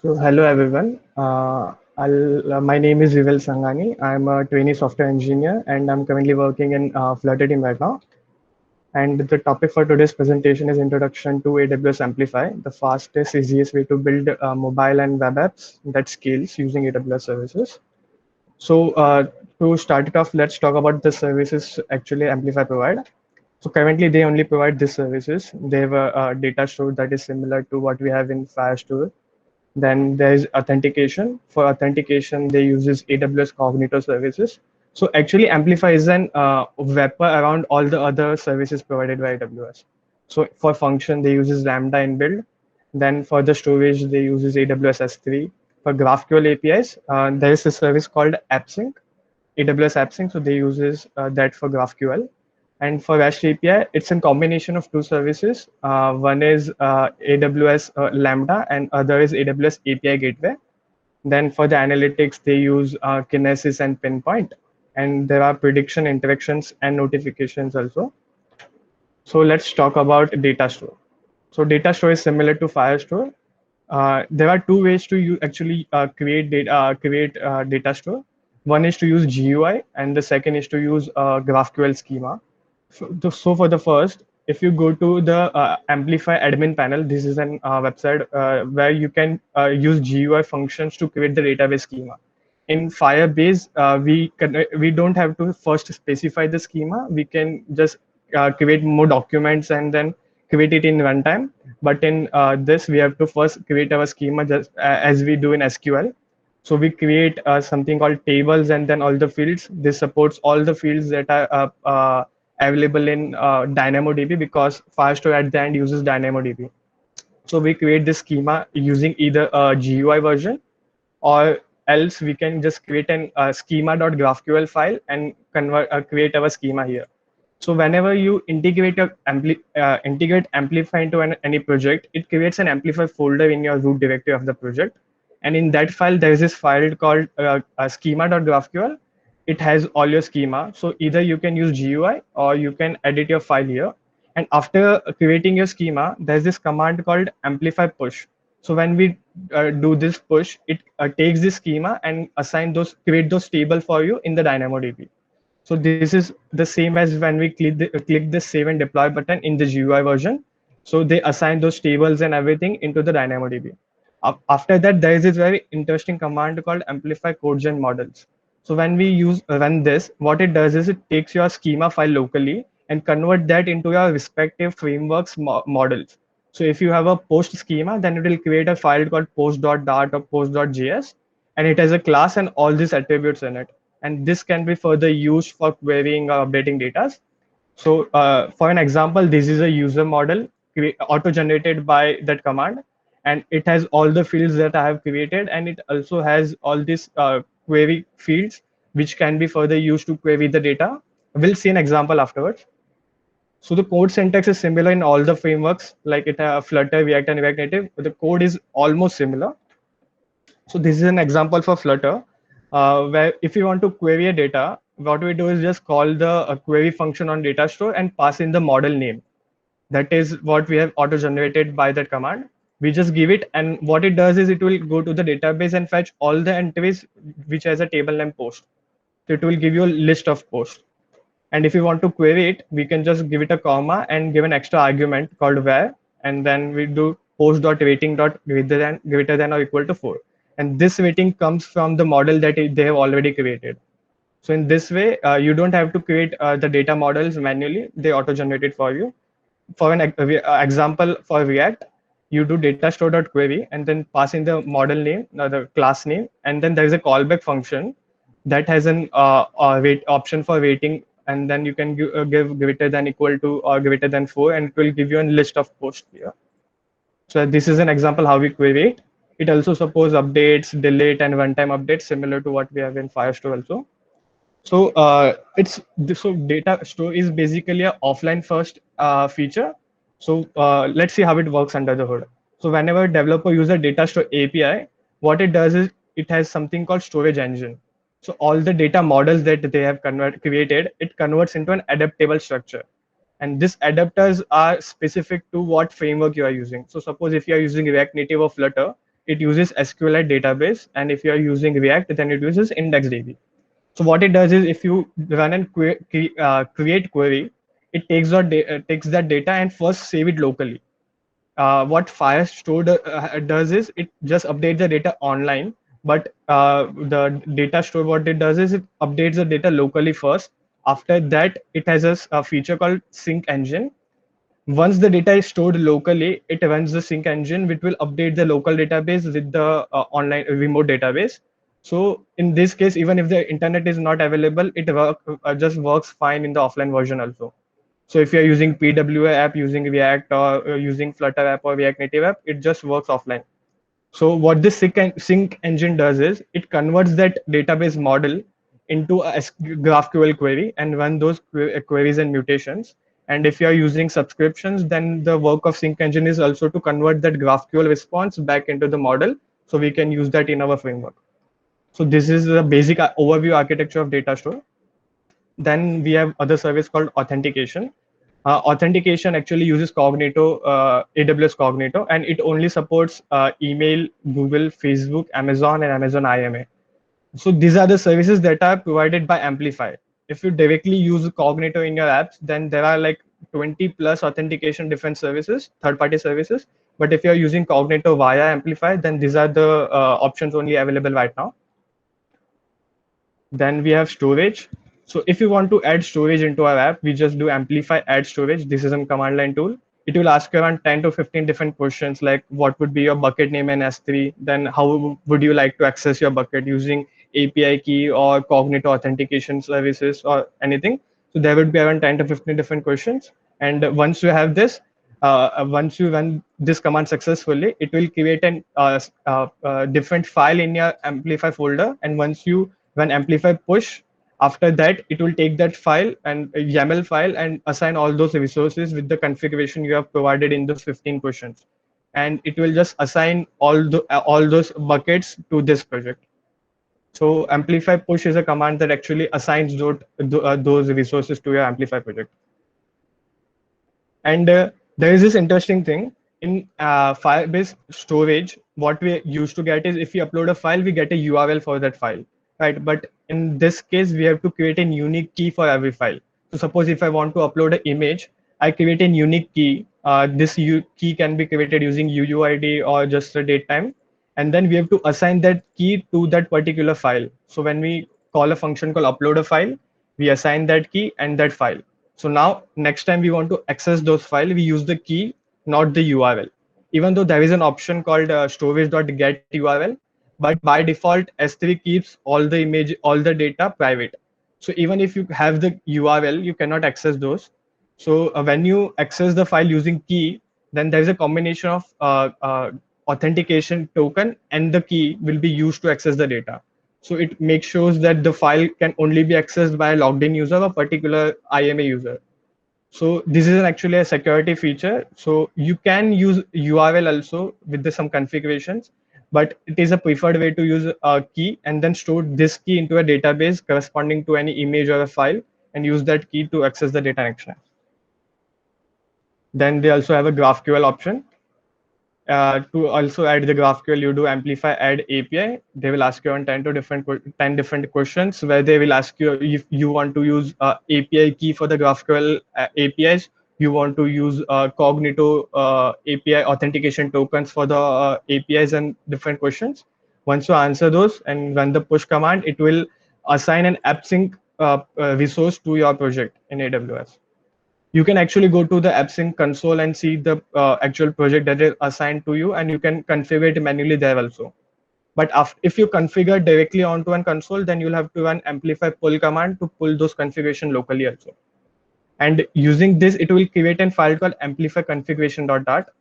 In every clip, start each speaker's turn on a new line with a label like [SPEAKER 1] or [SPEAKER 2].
[SPEAKER 1] So hello everyone. My name is Vivel Sangani. I'm a trainee software engineer and I'm currently working in Flutter team right now. And the topic for today's presentation is Introduction to AWS Amplify, the fastest, easiest way to build mobile and web apps that scales using AWS services. So to start it off, let's talk about the services actually Amplify provide. So currently they only provide these services. They have a data store that is similar to what we have in Firestore. Then there's authentication. For authentication, they uses AWS Cognito services. So actually, Amplify is an wrapper around all the other services provided by AWS. So for function, they uses Lambda inbuilt. Then for the storage, they uses AWS S3. For GraphQL APIs, there is a service called AppSync, AWS AppSync. So they uses that for GraphQL. And for REST API, it's a combination of two services. One is AWS Lambda and other is AWS API Gateway. Then for the analytics, they use Kinesis and Pinpoint. And there are prediction interactions and notifications also. So let's talk about data store. So data store is similar to Firestore. There are two ways to actually create data store. One is to use GUI, and the second is to use GraphQL schema. So for the first, if you go to the Amplify admin panel, this is an website where you can use GUI functions to create the database schema. In Firebase, we don't have to first specify the schema. We can just create more documents and then create it in runtime. But in this, we have to first create our schema just as we do in SQL. So we create something called tables and then all the fields. This supports all the fields that are available in DynamoDB because Firestore at the end uses DynamoDB. So we create this schema using either a GUI version or else we can just create an schema.graphql file and create our schema here. So whenever you integrate Amplify into any project, it creates an Amplify folder in your root directory of the project. And in that file, there is this file called schema.graphql. It has all your schema. So either you can use GUI or you can edit your file here. And after creating your schema, there's this command called amplify push. So when we do this push, it takes this schema and create those table for you in the DynamoDB. So this is the same as when we click the save and deploy button in the GUI version. So they assign those tables and everything into the DynamoDB. After that, there is this very interesting command called amplify codegen models. So when we run this, what it does is it takes your schema file locally and convert that into your respective frameworks models. So if you have a post schema, then it will create a file called post.dart or post.js, and it has a class and all these attributes in it. And this can be further used for querying or updating data. So for an example, this is a user model auto-generated by that command, and it has all the fields that I have created, and it also has all these query fields which can be further used to query the data. We'll see an example afterwards. So the code syntax is similar in all the frameworks, like Flutter, React, and React Native. The code is almost similar. So this is an example for Flutter, where if you want to query a data, what we do is just call the query function on data store and pass in the model name. That is what we have auto-generated by that command. We just give it, and what it does is it will go to the database and fetch all the entries which has a table name post. So it will give you a list of posts. And if you want to query it, we can just give it a comma and give an extra argument called where, and then we do post.rating greater than or equal to 4. And this rating comes from the model that they have already created. So in this way, you don't have to create the data models manually; they auto-generate it for you. For an example for React, you do data store.query and then pass in the model name, the class name, and then there is a callback function that has an wait option for waiting, and then you can give greater than equal to or greater than 4, and it will give you a list of posts here. So this is an example how we query it. It also supports updates, delete, and runtime updates similar to what we have in Firestore also. So so data store is basically a offline first feature. So let's see how it works under the hood. So whenever a developer uses a data store API, what it does is it has something called storage engine. So all the data models that they have created, it converts into an adaptable structure. And these adapters are specific to what framework you are using. So suppose if you are using React Native or Flutter, it uses SQLite database, and if you are using React, then it uses IndexedDB. So what it does is, if you run and create query, it takes that data and first save it locally. What Firestore does is it just updates the data online, but the data store, what it does is it updates the data locally first. After that, it has a feature called sync engine. Once the data is stored locally, it runs the sync engine, which will update the local database with the online remote database. So in this case, even if the internet is not available, it just works fine in the offline version also. So if you're using PWA app using React, or using Flutter app or React Native app, it just works offline. So what this sync engine does is it converts that database model into a GraphQL query and run those queries and mutations. And if you're using subscriptions, then the work of sync engine is also to convert that GraphQL response back into the model, so we can use that in our framework. So this is the basic overview architecture of data store. Then we have other service called authentication. Authentication actually uses Cognito, AWS Cognito, and it only supports email, Google, Facebook, Amazon, and Amazon IMA. So these are the services that are provided by Amplify. If you directly use Cognito in your apps, then there are like 20 plus authentication different services, third-party services. But if you're using Cognito via Amplify, then these are the options only available right now. Then we have storage. So if you want to add storage into our app, we just do Amplify add storage. This is a command line tool. It will ask you around 10 to 15 different questions, like what would be your bucket name in S3, then how would you like to access your bucket using API key or Cognito authentication services or anything. So there would be around 10 to 15 different questions. And once you have this, once you run this command successfully, it will create a different file in your Amplify folder. And once you run Amplify push, after that, it will take that file and a YAML file and assign all those resources with the configuration you have provided in those 15 questions. And it will just assign all those buckets to this project. So Amplify push is a command that actually assigns those resources to your Amplify project. And there is this interesting thing in Firebase storage. What we used to get is, if we upload a file, we get a URL for that file, right? But in this case, we have to create a unique key for every file. So suppose if I want to upload an image, I create a unique key. This key can be created using UUID or just a date time. And then we have to assign that key to that particular file. So when we call a function called upload a file, we assign that key and that file. So now next time we want to access those files, we use the key, not the URL. Even though there is an option called storage.get URL, but by default, S3 keeps all the image, all the data private. So even if you have the URL, you cannot access those. So when you access the file using key, then there is a combination of authentication token and the key will be used to access the data. So it makes sure that the file can only be accessed by a logged in user or particular IMA user. So this is actually a security feature. So you can use URL also with some configurations, but it is a preferred way to use a key and then store this key into a database corresponding to any image or a file and use that key to access the data next time. Then they also have a GraphQL option. To also add the GraphQL, you do Amplify add API. They will ask you on 10 different questions, where they will ask you if you want to use API key for the GraphQL APIs. You want to use Cognito API authentication tokens for the APIs and different questions. Once you answer those and run the push command, it will assign an AppSync resource to your project in AWS. You can actually go to the AppSync console and see the actual project that is assigned to you, and you can configure it manually there also. But if you configure directly onto a console, then you'll have to run Amplify pull command to pull those configuration locally also. And using this, it will create a file called amplify configuration.dart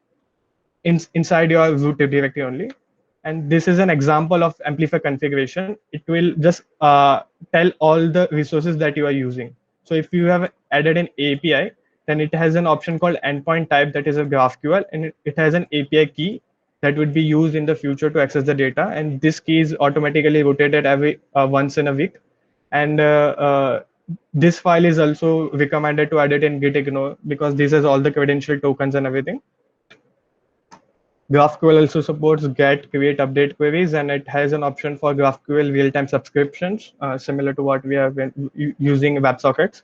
[SPEAKER 1] inside your root directory only. And this is an example of Amplify configuration. It will just tell all the resources that you are using. So if you have added an API, then it has an option called endpoint type, that is a GraphQL, and it has an API key that would be used in the future to access the data. And this key is automatically rotated every once in a week. And this file is also recommended to add it in gitignore, because this has all the credential tokens and everything. GraphQL also supports get, create, update queries, and it has an option for GraphQL real-time subscriptions, similar to what we have been using WebSockets.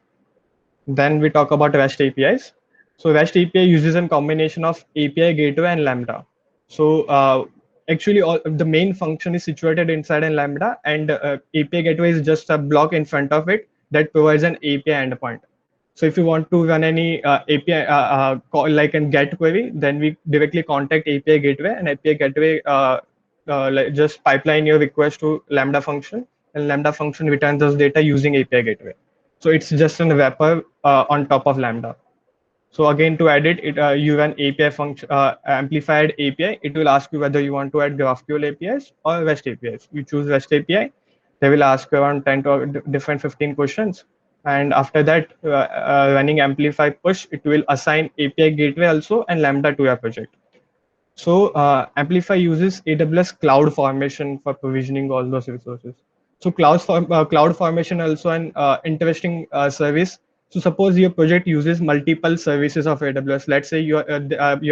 [SPEAKER 1] Then we talk about REST APIs. So REST API uses a combination of API gateway and Lambda. So actually, all the main function is situated inside a Lambda, and API gateway is just a block in front of it that provides an API endpoint. So if you want to run any API call like a GET query, then we directly contact API gateway, and API gateway like just pipeline your request to Lambda function, and Lambda function returns those data using API gateway. So it's just a wrapper on top of Lambda. So again, to add it, you run API function amplified API. It will ask you whether you want to add GraphQL APIs or REST APIs. You choose REST API. They will ask around 10 to different 15 questions. And after that, running amplify push, it will assign API gateway also and Lambda to your project. So Amplify uses AWS Cloud Formation for provisioning all those resources. So Cloud Formation also an interesting service. So suppose your project uses multiple services of AWS. Let's say your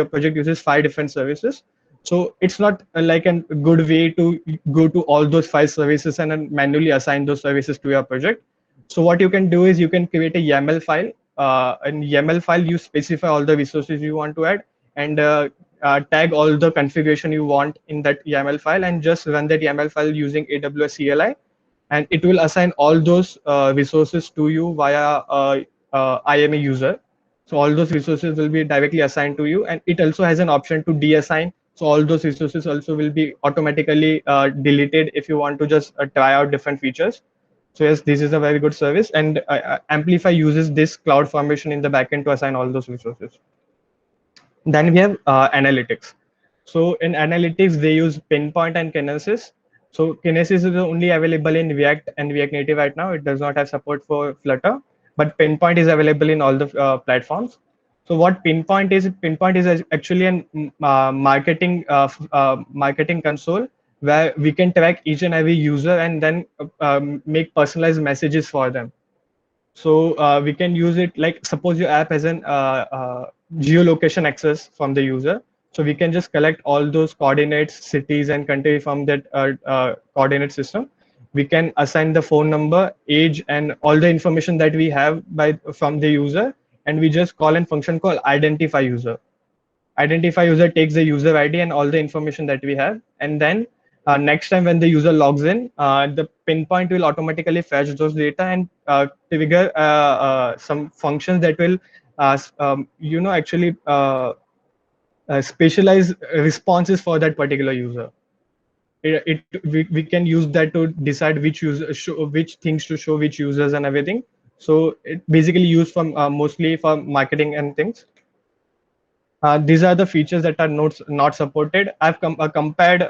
[SPEAKER 1] project uses 5 different services. So it's not like a good way to go to all those 5 services and then manually assign those services to your project. So what you can do is you can create a YAML file. In YAML file, you specify all the resources you want to add, and tag all the configuration you want in that YAML file, and just run that YAML file using AWS CLI, and it will assign all those resources to you via IAM user. So all those resources will be directly assigned to you, and it also has an option to deassign. So all those resources also will be automatically deleted if you want to just try out different features. So yes, this is a very good service, and Amplify uses this cloud formation in the backend to assign all those resources. Then we have analytics. So in analytics, they use Pinpoint and Kinesis. So Kinesis is only available in React and React Native right now. It does not have support for Flutter, but Pinpoint is available in all the platforms. So what Pinpoint is? Pinpoint is actually a marketing console where we can track each and every user and then make personalized messages for them. So we can use it like suppose your app has an geolocation access from the user. So we can just collect all those coordinates, cities and country from that coordinate system. We can assign the phone number, age, and all the information that we have from the user, and we just call a function called identify user. Identify user takes the user ID and all the information that we have, and then next time when the user logs in, the Pinpoint will automatically fetch those data and trigger some functions that will, actually specialize responses for that particular user. We can use that to decide which which things to show which users and everything. So it basically used for mostly for marketing and things. These are the features that are not supported. I've compared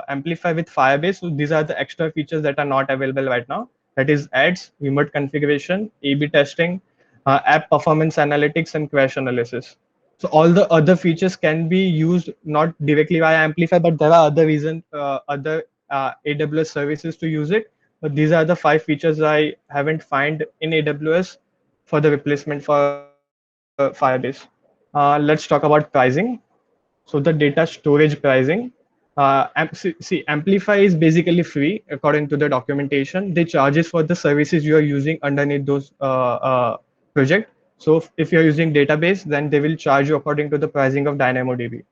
[SPEAKER 1] Amplify with Firebase. So these are the extra features that are not available right now. That is ads, remote configuration, A/B testing, app performance analytics, and crash analysis. So all the other features can be used not directly via Amplify, but there are other AWS services to use it. But these are the 5 features I haven't found in AWS for the replacement for Firebase. Let's talk about pricing. So the data storage pricing. Amplify is basically free according to the documentation. They charges for the services you are using underneath those project. So if you're using database, then they will charge you according to the pricing of DynamoDB.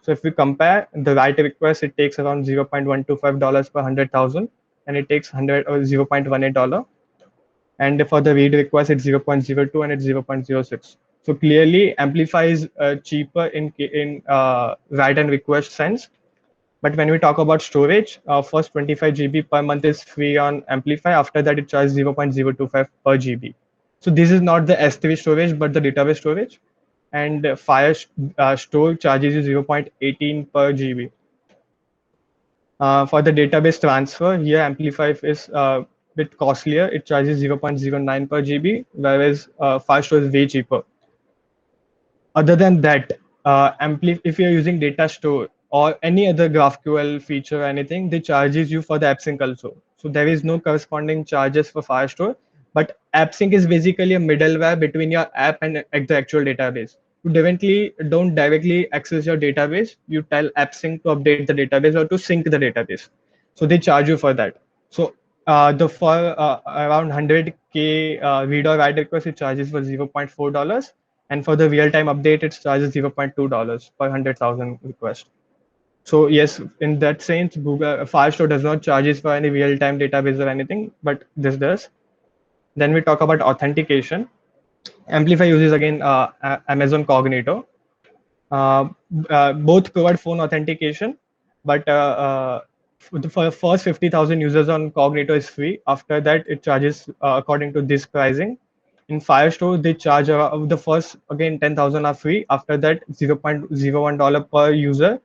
[SPEAKER 1] So if we compare the write request, it takes around $0.125 per 100,000, and it takes 100 or $0.18. And for the read request, it's 0.02 and it's 0.06. So clearly, Amplify is cheaper in write and request sense. But when we talk about storage, first 25 GB per month is free on Amplify. After that, it charges 0.025 per GB. So this is not the S3 storage, but the database storage. And Firestore charges you 0.18 per GB. For the database transfer, here Amplify is bit costlier. It charges 0.09 per GB, whereas Firestore is way cheaper. Other than that, if you're using data store or any other GraphQL feature or anything, they charges you for the AppSync also. So there is no corresponding charges for Firestore, but AppSync is basically a middleware between your app and the actual database. directly don't directly access your database. You tell AppSync to update the database or to sync the database. So they charge you for that. So the for around 100K read or write request, it charges for $0.4, and for the real-time update, it charges $0.2 per 100,000 requests. So yes, in that sense, Google Firestore does not charges for any real-time database or anything, but this does. Then we talk about authentication. Amplify uses again Amazon Cognito. Uh, Both provide phone authentication, but for first 50,000 users on Cognito is free. After that, it charges according to this pricing. In Firestore, they charge the first again 10,000 are free. After that, $0.01 per user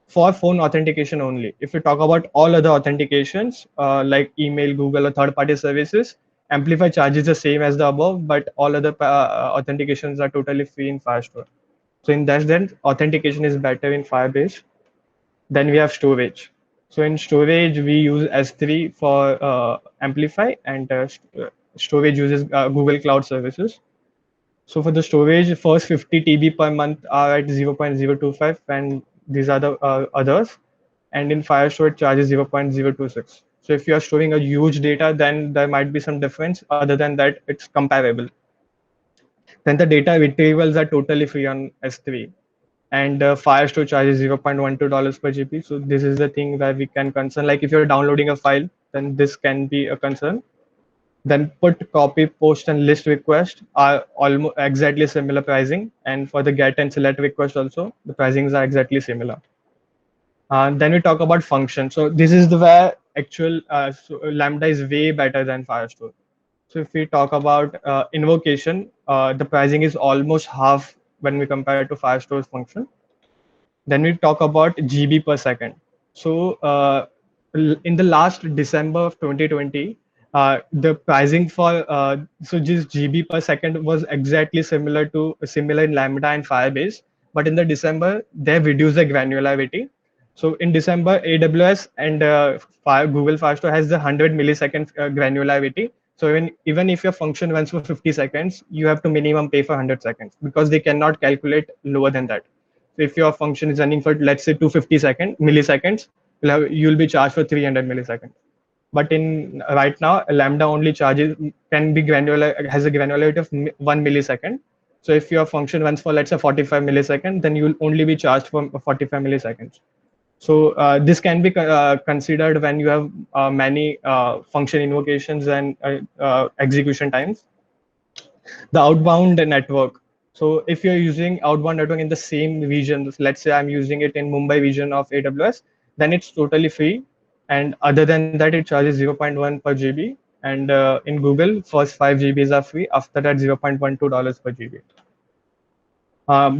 [SPEAKER 1] for phone authentication only. If we talk about all other authentications like email, Google, or third-party services, Amplify charges the same as the above, but all other authentications are totally free in Firestore. So in that sense, authentication is better in Firebase. Then we have storage. So in storage, we use S3 for Amplify, and storage uses Google Cloud Services. So for the storage, first 50 TB per month are at 0.025, and these are the others. And in Firestore, it charges 0.026. So if you are storing a huge data, then there might be some difference. Other than that, it's comparable. Then the data retrievals are totally free on S3. And Firestore charges $0.12 per GB. So this is the thing where we can concern. Like if you're downloading a file, then this can be a concern. Then put, copy, post, and list request are almost exactly similar pricing. And for the get and select request also, the pricings are exactly similar. Then we talk about function. So this is the where actual Lambda is way better than Firestore. So if we talk about invocation, the pricing is almost half when we compare it to Firestore's function. Then we talk about GB per second. So in the last December of 2020, the pricing for so just GB per second was exactly similar in Lambda and Firebase, but in the December they reduced the granularity. So in December, AWS and Google Firestore has the 100 millisecond granularity. So even if your function runs for 50 seconds, you have to minimum pay for 100 seconds because they cannot calculate lower than that. So if your function is running for, let's say, 250 milliseconds, you'll be charged for 300 milliseconds. But in right now, Lambda only charges can be granular, has a granularity of 1 millisecond. So if your function runs for, let's say, 45 milliseconds, then you'll only be charged for 45 milliseconds. So this can be considered when you have many function invocations and execution times. The outbound network. So if you're using outbound network in the same region, let's say I'm using it in Mumbai region of AWS, then it's totally free. And other than that, it charges 0.1 per GB. And in Google, first 5 GBs are free. After that, $0.12 per GB.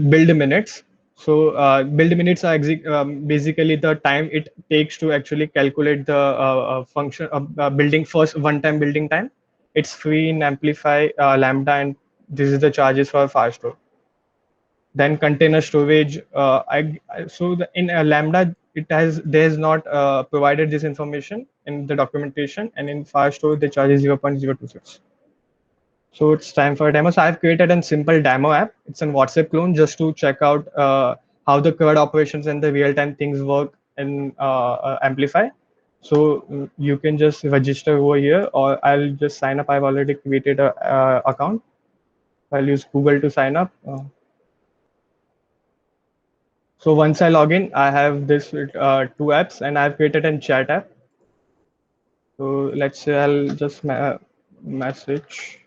[SPEAKER 1] Build minutes. So build minutes are basically the time it takes to actually calculate the function of building first one-time building time. It's free in Amplify, Lambda, and this is the charges for Firestore. Then container storage. In Lambda, there's not provided this information in the documentation, and in Firestore, the charge is 0.026. So it's time for a demo. So I've created a simple demo app. It's a WhatsApp clone just to check out how the CRUD operations and the real-time things work in Amplify. So you can just register over here, or I'll just sign up. I've already created a account. I'll use Google to sign up. So once I log in, I have this 2 apps, and I've created a chat app. So let's say I'll just message.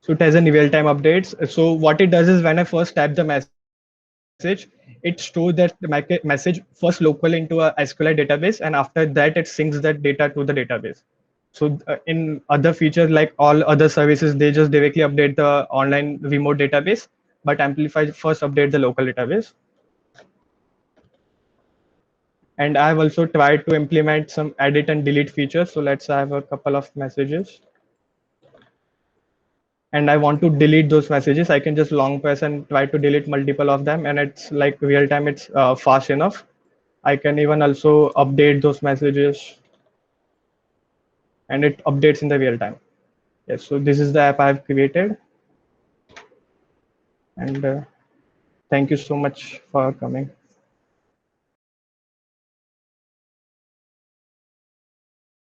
[SPEAKER 1] So it has any real-time updates. So what it does is when I first type the message, it stores that message first locally into a SQLite database, and after that it syncs that data to the database. So in other features like all other services, they just directly update the online remote database, but Amplify first update the local database. And I've also tried to implement some edit and delete features. So let's have a couple of messages. And I want to delete those messages, I can just long press and try to delete multiple of them, and it's like real time, it's fast enough. I can even also update those messages, and it updates in the real time. Yes, so this is the app I've created. And thank you so much for coming.